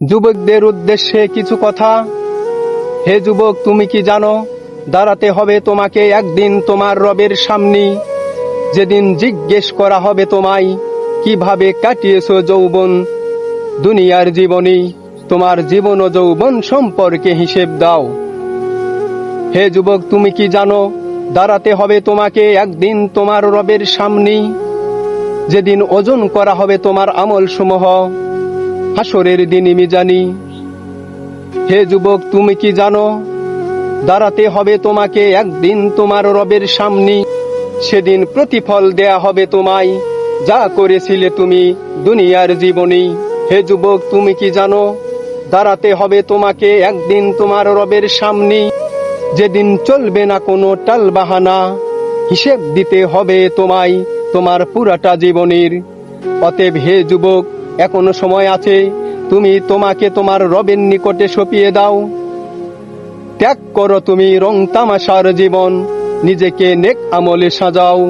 যুবকদের উদ্দেশ্যে কিছু কথা। হে যুবক, তুমি কি জানো, দাঁড়াতে হবে তোমাকে একদিন তোমার রবের সামনে, যেদিন জিজ্ঞেস করা হবে তোমায় কিভাবে কাটিয়েছো যৌবন দুনিয়ার জীবনী। তোমার জীবন ও যৌবন সম্পর্কে হিসেব দাও। হে যুবক, তুমি কি জানো, দাঁড়াতে হবে তোমাকে একদিন তোমার রবের সামনে, যেদিন ওজন করা হবে তোমার আমল সমূহ হাসরের দিনই মিজানি। হে যুবক, তুমি কি জানো, দাঁড়াতে হবে তোমাকে একদিন তোমার রবের সামনে, সেদিন প্রতিফল দেয়া হবে তোমায় যা করেছিলে তুমি দুনিয়ার জীবনে। হে যুবক, তুমি কি জানো, দাঁড়াতে হবে তোমাকে একদিন তোমার রবের সামনে, যেদিন চলবে না কোনো টালবাহানা, হিসেব দিতে হবে তোমায় তোমার পুরাটা জীবনের। অতএব হে যুবক, এখনো সময় আছে, তুমি তোমাকে তোমার রবের নিকটে সঁপিয়ে দাও। ত্যাগ করো তুমি রং তামাশার জীবন, নিজেকে নেক আমলে সাজাও।